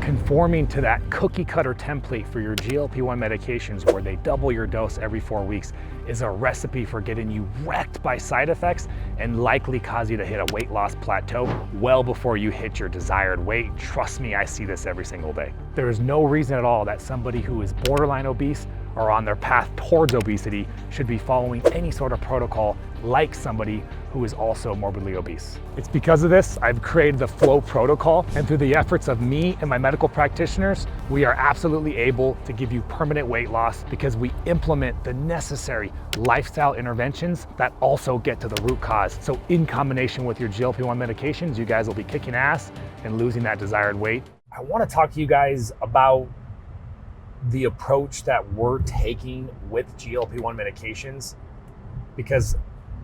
Conforming to that cookie cutter template for your GLP-1 medications where they double your dose every 4 weeks is a recipe for getting you wrecked by side effects and likely cause you to hit a weight loss plateau well before you hit your desired weight. Trust me, I see this every single day. There is no reason at all that somebody who is borderline obese or on their path towards obesity should be following any sort of protocol like somebody who is also morbidly obese. It's because of this I've created the FLOA protocol, and through the efforts of me and my medical practitioners, we are absolutely able to give you permanent weight loss because we implement the necessary lifestyle interventions that also get to the root cause. So in combination with your GLP-1 medications, you guys will be kicking ass and losing that desired weight. I want to talk to you guys about the approach that we're taking with GLP-1 medications, because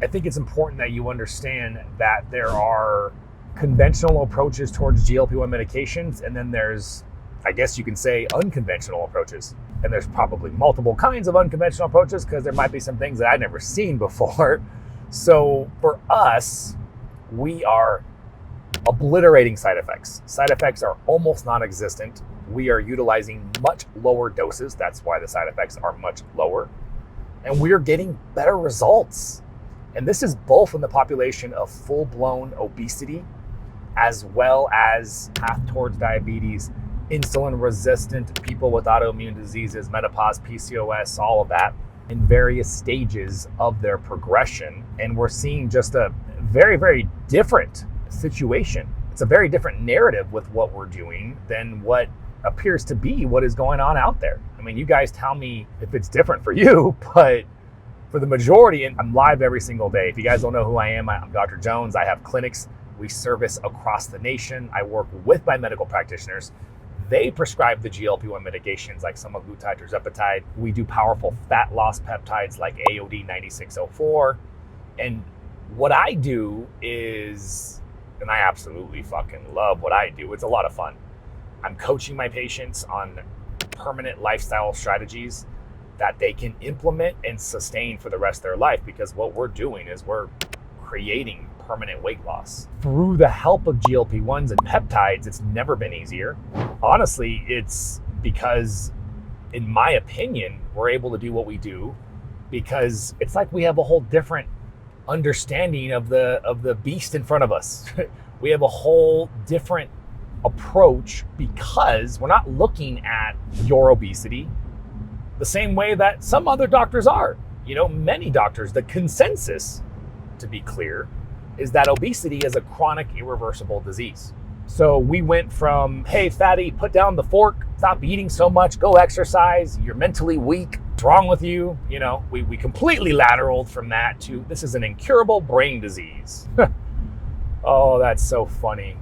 I think it's important that you understand that there are conventional approaches towards GLP-1 medications, and then there's, I guess you can say, unconventional approaches. And there's probably multiple kinds of unconventional approaches because there might be some things that I've never seen before. So for us, we are obliterating side effects. Side effects are almost non-existent. We are utilizing much lower doses. That's why the side effects are much lower. And we are getting better results. And this is both in the population of full-blown obesity, as well as path towards diabetes, insulin-resistant people with autoimmune diseases, menopause, PCOS, all of that, in various stages of their progression. And we're seeing just a very, very different situation. It's a very different narrative with what we're doing than what appears to be what is going on out there. I mean, you guys tell me if it's different for you, but for the majority, and I'm live every single day. If you guys don't know who I am, I'm Dr. Jones. I have clinics. We service across the nation. I work with my medical practitioners. They prescribe the GLP-1 medications like semaglutide, tirzepatide. We do powerful fat loss peptides like AOD 9604. And what I do is, and I absolutely fucking love what I do. It's a lot of fun. I'm coaching my patients on permanent lifestyle strategies that they can implement and sustain for the rest of their life, because what we're doing is we're creating permanent weight loss. Through the help of GLP-1s and peptides, it's never been easier. Honestly, it's because, in my opinion, we're able to do what we do because it's like we have a whole different understanding of the beast in front of us. We have a whole different approach because we're not looking at your obesity the same way that some other doctors are. You know, many doctors, the consensus, to be clear, is that obesity is a chronic, irreversible disease. So we went from, hey, fatty, put down the fork, stop eating so much, go exercise, you're mentally weak, what's wrong with you? You know, we completely lateraled from that to, this is an incurable brain disease. Oh, that's so funny,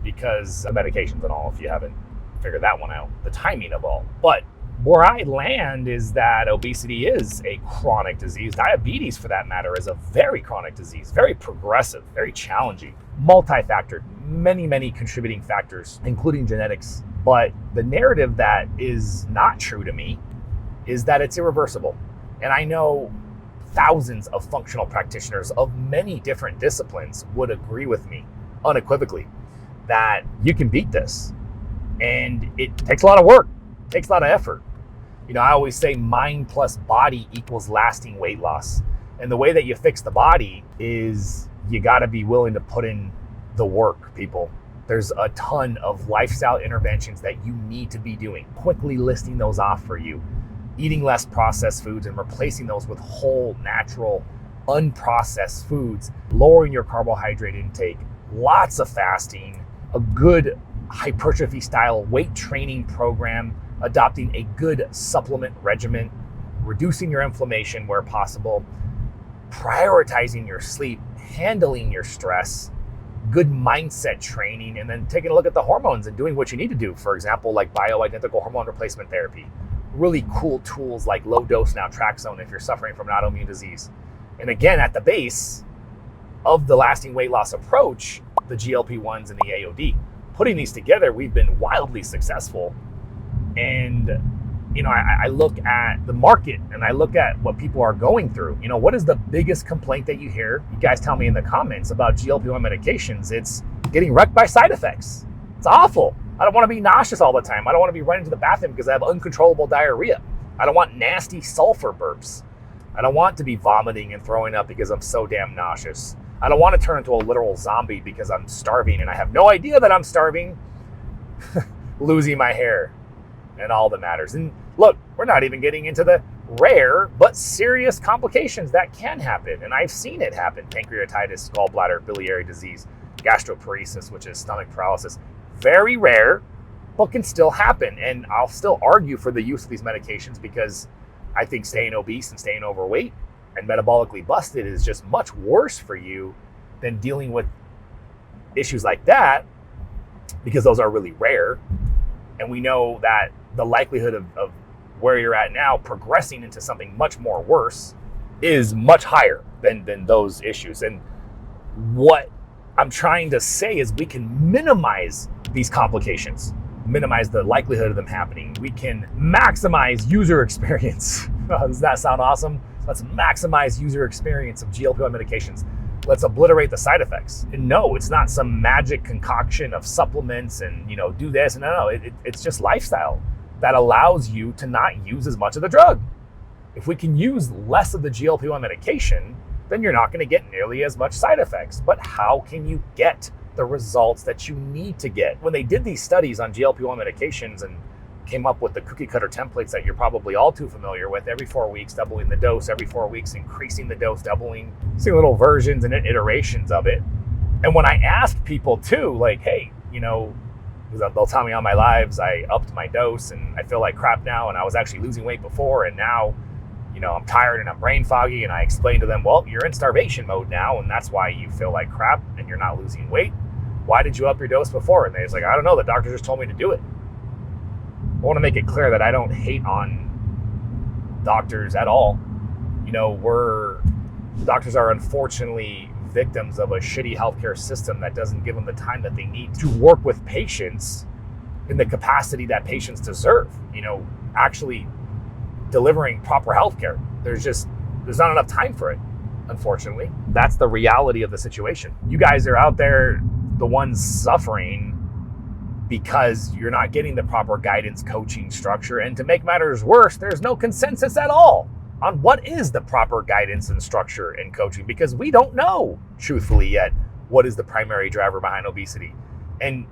because of medications and all, if you haven't figured that one out, the timing of all. But where I land is that obesity is a chronic disease. Diabetes, for that matter, is a very chronic disease, very progressive, very challenging, multi-factored, many contributing factors, including genetics. But the narrative that is not true to me is that it's irreversible. And I know thousands of functional practitioners of many different disciplines would agree with me unequivocally that you can beat this. And it takes a lot of work, takes a lot of effort. You know, I always say mind plus body equals lasting weight loss. And the way that you fix the body is you got to be willing to put in the work, people. There's a ton of lifestyle interventions that you need to be doing. Quickly listing those off for you. Eating less processed foods and replacing those with whole, natural, unprocessed foods. Lowering your carbohydrate intake. Lots of fasting. A good hypertrophy style weight training program. Adopting a good supplement regimen, reducing your inflammation where possible, prioritizing your sleep, handling your stress, good mindset training, and then taking a look at the hormones and doing what you need to do. For example, like bioidentical hormone replacement therapy. Really cool tools like low dose naltrexone if you're suffering from an autoimmune disease. And again, at the base of the lasting weight loss approach, the GLP-1s and the AOD. Putting these together, we've been wildly successful. And, you know, I look at the market and I look at what people are going through. You know, what is the biggest complaint that you hear? You guys tell me in the comments about GLP-1 medications. It's getting wrecked by side effects. It's awful. I don't want to be nauseous all the time. I don't want to be running to the bathroom because I have uncontrollable diarrhea. I don't want nasty sulfur burps. I don't want to be vomiting and throwing up because I'm so damn nauseous. I don't want to turn into a literal zombie because I'm starving and I have no idea that I'm starving, losing my hair and all that matters. And look, we're not even getting into the rare but serious complications that can happen. And I've seen it happen. Pancreatitis, gallbladder, biliary disease, gastroparesis, which is stomach paralysis. Very rare, but can still happen. And I'll still argue for the use of these medications because I think staying obese and staying overweight and metabolically busted is just much worse for you than dealing with issues like that, because those are really rare. And we know that the likelihood of where you're at now progressing into something much more worse is much higher than those issues. And what I'm trying to say is we can minimize these complications, minimize the likelihood of them happening. We can maximize user experience. Does that sound awesome? Let's maximize user experience of GLP-1 medications. Let's obliterate the side effects. And no, it's not some magic concoction of supplements and, do this. No, it's just lifestyle that allows you to not use as much of the drug. If we can use less of the GLP-1 medication, then you're not going to get nearly as much side effects. But how can you get the results that you need to get? When they did these studies on GLP-1 medications and came up with the cookie cutter templates that you're probably all too familiar with, every 4 weeks, doubling the dose, every 4 weeks, increasing the dose, doubling, seeing little versions and iterations of it. And when I asked people too, like, hey, because they'll tell me on my lives, I upped my dose and I feel like crap now, and I was actually losing weight before, and now, I'm tired and I'm brain foggy, and I explained to them, well, you're in starvation mode now, and that's why you feel like crap and you're not losing weight. Why did you up your dose before? And they was like, I don't know, the doctor just told me to do it. I want to make it clear that I don't hate on doctors at all. Doctors are unfortunately victims of a shitty healthcare system that doesn't give them the time that they need to work with patients in the capacity that patients deserve, actually delivering proper healthcare. There's not enough time for it, unfortunately. That's the reality of the situation. You guys are out there, the ones suffering because you're not getting the proper guidance, coaching, structure. And to make matters worse, there's no consensus at all on what is the proper guidance and structure and coaching, because we don't know, truthfully, yet what is the primary driver behind obesity. And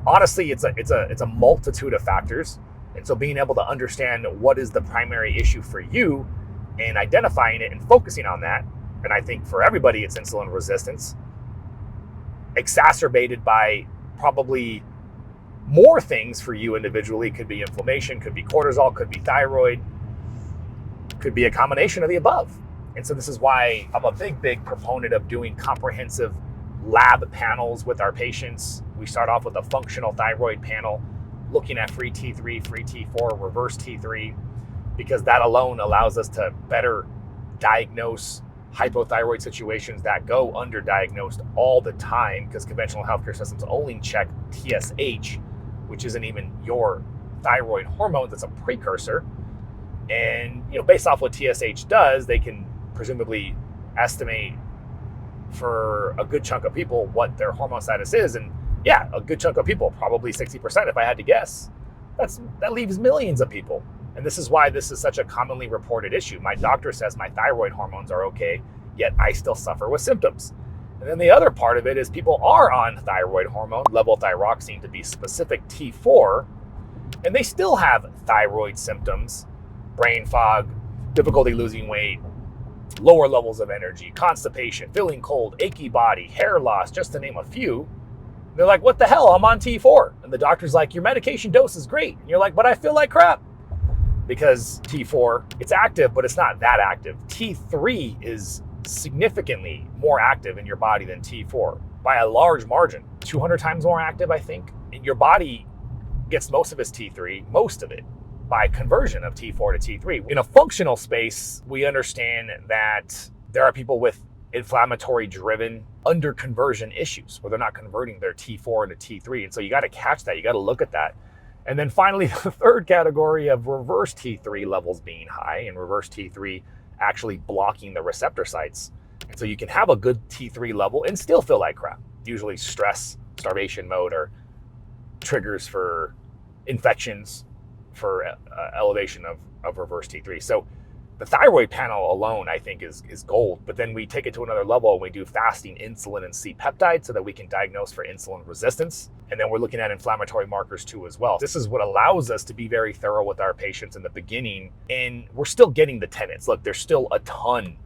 honestly, it's a multitude of factors. And so being able to understand what is the primary issue for you and identifying it and focusing on that, and I think for everybody it's insulin resistance, exacerbated by probably more things for you individually. Could be inflammation, could be cortisol, could be thyroid, could be a combination of the above. And so this is why I'm a big proponent of doing comprehensive lab panels with our patients. We start off with a functional thyroid panel, looking at free T3, free T4, reverse T3, because that alone allows us to better diagnose hypothyroid situations that go underdiagnosed all the time, because conventional healthcare systems only check TSH, which isn't even your thyroid hormone, that's a precursor. And based off what TSH does, they can presumably estimate for a good chunk of people what their hormone status is. And yeah, a good chunk of people, probably 60% if I had to guess. That leaves millions of people. And this is why this is such a commonly reported issue. My doctor says my thyroid hormones are okay, yet I still suffer with symptoms. And then the other part of it is people are on thyroid hormone, levothyroxine to be specific, T4, and they still have thyroid symptoms, brain fog, difficulty losing weight, lower levels of energy, constipation, feeling cold, achy body, hair loss, just to name a few. They're like, what the hell? I'm on T4. And the doctor's like, your medication dose is great. And you're like, but I feel like crap. Because T4, it's active, but it's not that active. T3 is significantly more active in your body than T4 by a large margin. 200 times more active, I think. And your body gets most of its T3, most of it, by conversion of T4 to T3. In a functional space, we understand that there are people with inflammatory driven under conversion issues where they're not converting their T4 into T3. And so you got to catch that. You got to look at that. And then finally, the third category of reverse T3 levels being high, and reverse T3 actually blocking the receptor sites. And so you can have a good T3 level and still feel like crap. Usually stress, starvation mode, or triggers for infections, for elevation of reverse T3. So the thyroid panel alone, I think, is gold. But then we take it to another level and we do fasting insulin and C-peptide so that we can diagnose for insulin resistance. And then we're looking at inflammatory markers too as well. This is what allows us to be very thorough with our patients in the beginning. And we're still getting the tenets. Look, there's still a ton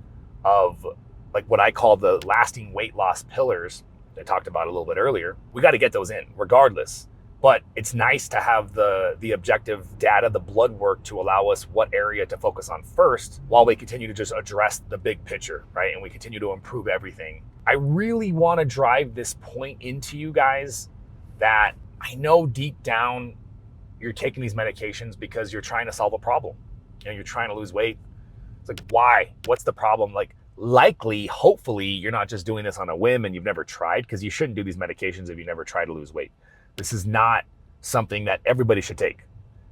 of like what I call the lasting weight loss pillars I talked about a little bit earlier. We got to get those in regardless. But it's nice to have the objective data, the blood work to allow us what area to focus on first while we continue to just address the big picture, right? And we continue to improve everything. I really want to drive this point into you guys that I know deep down you're taking these medications because you're trying to solve a problem. You know, you're trying to lose weight. It's like, why? What's the problem? Like, likely, hopefully, you're not just doing this on a whim and you've never tried, because you shouldn't do these medications if you never try to lose weight. This is not something that everybody should take.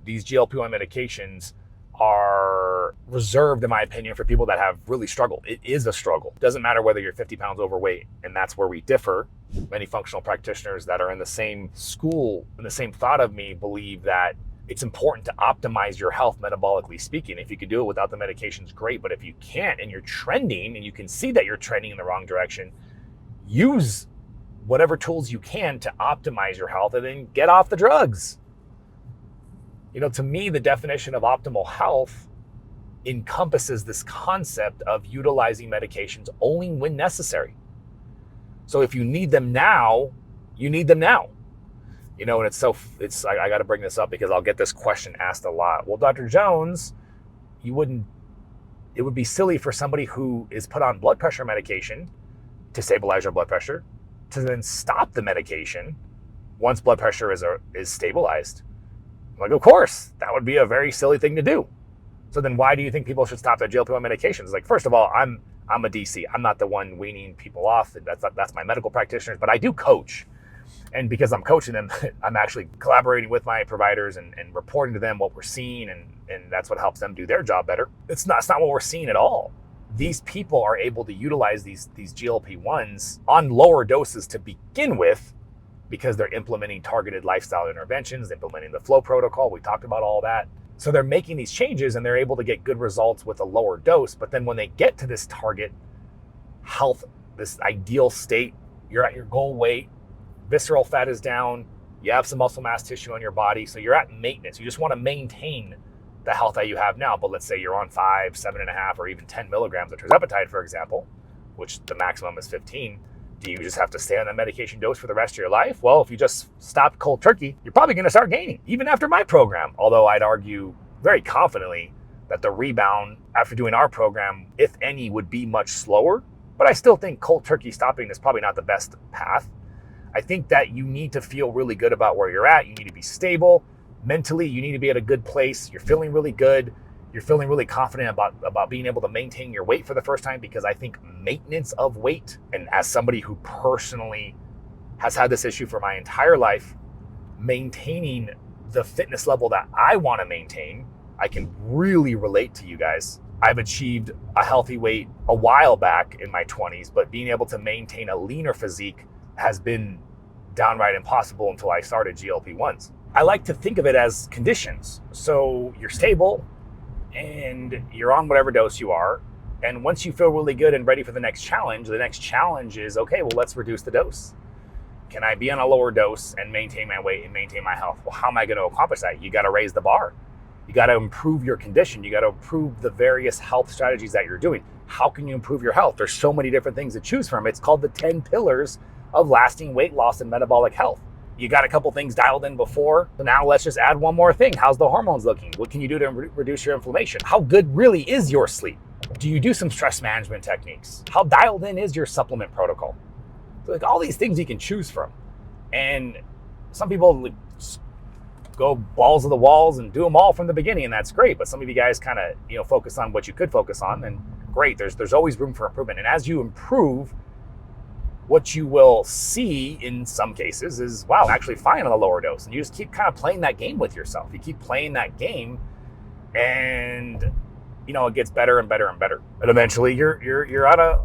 These GLP-1 medications are reserved, in my opinion, for people that have really struggled. It is a struggle. It doesn't matter whether you're 50 pounds overweight, and that's where we differ. Many functional practitioners that are in the same school, in the same thought of me, believe that it's important to optimize your health metabolically speaking. If you can do it without the medications, great. But if you can't and you're trending and you can see that you're trending in the wrong direction, use whatever tools you can to optimize your health and then get off the drugs. You know, to me, the definition of optimal health encompasses this concept of utilizing medications only when necessary. So if you need them now, you need them now. You know, and I got to bring this up because I'll get this question asked a lot. Well, Dr. Jones, it would be silly for somebody who is put on blood pressure medication to stabilize your blood pressure to then stop the medication once blood pressure is stabilized. I'm like, of course, that would be a very silly thing to do. So then why do you think people should stop their GLP-1 medications? Like, first of all, I'm a DC. I'm not the one weaning people off. That's my medical practitioners, but I do coach. And because I'm coaching them, I'm actually collaborating with my providers and reporting to them what we're seeing, and that's what helps them do their job better. It's not what we're seeing at all. These people are able to utilize these GLP-1s on lower doses to begin with because they're implementing targeted lifestyle interventions, implementing the FLOA protocol. We talked about all that. So they're making these changes and they're able to get good results with a lower dose. But then when they get to this target health, this ideal state, you're at your goal weight, visceral fat is down, you have some muscle mass tissue on your body, so you're at maintenance. You just want to maintain the health that you have now. But let's say you're on 5, 7.5, or even 10 milligrams of tirzepatide, for example, which the maximum is 15. Do you just have to stay on that medication dose for the rest of your life? Well, if you just stopped cold turkey, you're probably going to start gaining, even after my program. Although I'd argue very confidently that the rebound after doing our program, if any, would be much slower. But I still think cold turkey stopping is probably not the best path. I think that you need to feel really good about where you're at. You need to be stable. Mentally, you need to be at a good place. You're feeling really good. You're feeling really confident about being able to maintain your weight for the first time, because I think maintenance of weight, and as somebody who personally has had this issue for my entire life, maintaining the fitness level that I want to maintain, I can really relate to you guys. I've achieved a healthy weight a while back in my 20s, but being able to maintain a leaner physique has been downright impossible until I started GLP-1s. I like to think of it as conditions. So you're stable and you're on whatever dose you are. And once you feel really good and ready for the next challenge is, okay, well, let's reduce the dose. Can I be on a lower dose and maintain my weight and maintain my health? Well, how am I going to accomplish that? You got to raise the bar. You got to improve your condition. You got to improve the various health strategies that you're doing. How can you improve your health? There's so many different things to choose from. It's called the 10 pillars of lasting weight loss and metabolic health. You got a couple things dialed in before, so now let's just add one more thing. How's the hormones looking? What can you do to reduce your inflammation? How good really is your sleep? Do you do some stress management techniques? How dialed in is your supplement protocol? So like all these things you can choose from. And some people go balls to the walls and do them all from the beginning, and that's great. But some of you guys kind of, focus on what you could focus on, and great. There's always room for improvement. And as you improve, what you will see in some cases is, wow, I'm actually fine on a lower dose. And you just keep kind of playing that game with yourself. You keep playing that game, and it gets better and better and better. And eventually you're at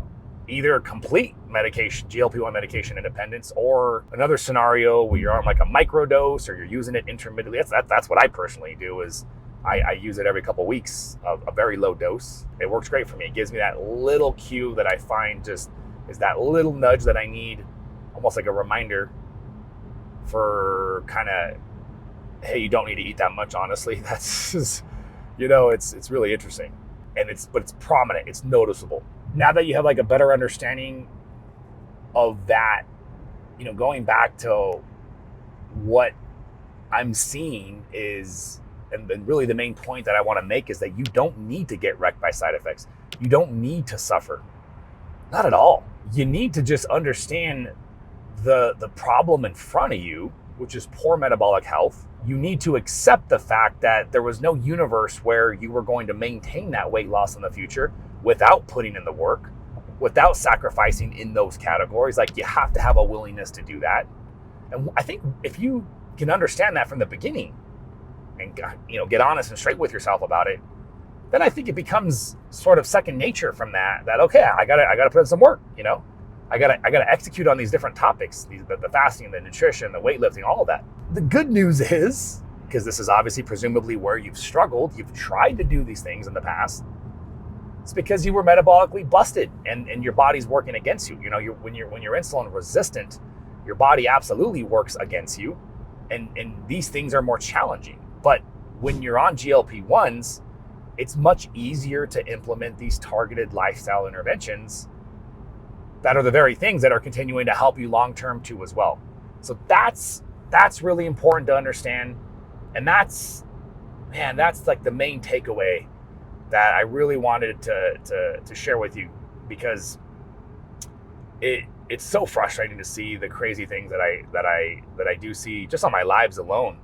either complete medication, GLP-1 medication independence, or another scenario where you're on like a microdose or you're using it intermittently. That's what I personally do is I use it every couple of weeks, a very low dose. It works great for me. It gives me that little cue that I find just is that little nudge that I need, almost like a reminder for kind of, hey, you don't need to eat that much, honestly. That's just, it's really interesting. But it's prominent, it's noticeable. Now that you have like a better understanding of that, going back to what I'm seeing is, and really the main point that I want to make is that you don't need to get wrecked by side effects. You don't need to suffer. Not at all. You need to just understand the problem in front of you, which is poor metabolic health. You need to accept the fact that there was no universe where you were going to maintain that weight loss in the future without putting in the work, without sacrificing in those categories. Like, you have to have a willingness to do that. And I think if you can understand that from the beginning and get honest and straight with yourself about it, then I think it becomes sort of second nature from that okay, I gotta put in some work, I gotta execute on these different topics, the fasting, the nutrition, the weightlifting, all of that. The good news is, because this is obviously presumably where you've struggled, you've tried to do these things in the past, it's because you were metabolically busted and your body's working against you. When you're insulin resistant, your body absolutely works against you, and these things are more challenging. But when you're on GLP-1s, it's much easier to implement these targeted lifestyle interventions that are the very things that are continuing to help you long-term too as well. So that's really important to understand. And that's like the main takeaway that I really wanted to share with you, because it's so frustrating to see the crazy things that I do see just on my lives alone,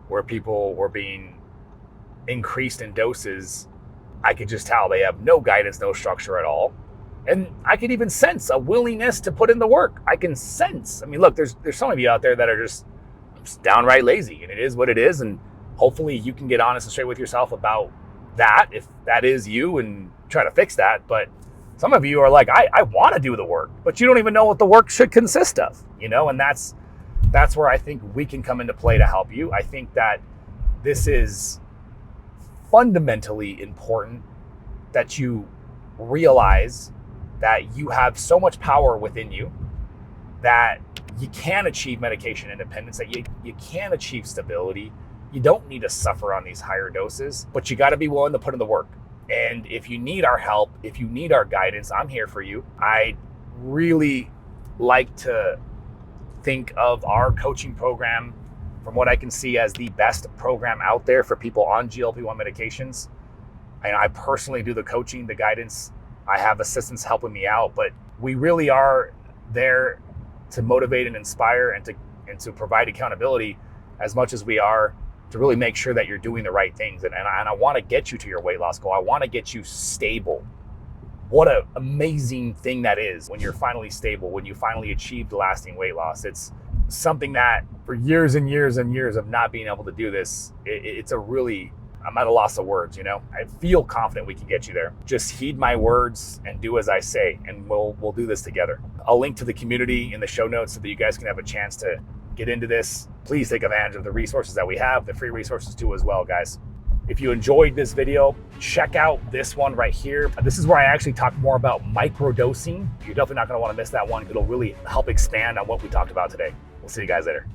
where people were being increased in doses. I could just tell they have no guidance, no structure at all. And I could even sense a willingness to put in the work. I can sense, look, there's some of you out there that are just downright lazy, and it is what it is. And hopefully you can get honest and straight with yourself about that, if that is you, and try to fix that. But some of you are like, I want to do the work, but you don't even know what the work should consist of, and that's where I think we can come into play to help you. I think that this is fundamentally important that you realize that you have so much power within you that you can achieve medication independence, that you can achieve stability. You don't need to suffer on these higher doses, but you got to be willing to put in the work. And if you need our help, if you need our guidance, I'm here for you. I really like to think of our coaching program, from what I can see, as the best program out there for people on GLP-1 medications. I personally do the coaching, the guidance. I have assistants helping me out, but we really are there to motivate and inspire and to provide accountability as much as we are to really make sure that you're doing the right things. And I want to get you to your weight loss goal. I want to get you stable. What an amazing thing that is when you're finally stable, when you finally achieve lasting weight loss. It's something that for years and years and years of not being able to do this, I'm at a loss of words, I feel confident we can get you there. Just heed my words and do as I say, and we'll do this together. I'll link to the community in the show notes so that you guys can have a chance to get into this. Please take advantage of the resources that we have, the free resources too as well, guys. If you enjoyed this video, check out this one right here. This is where I actually talk more about microdosing. You're definitely not going to want to miss that one. It'll really help expand on what we talked about today. We'll see you guys later.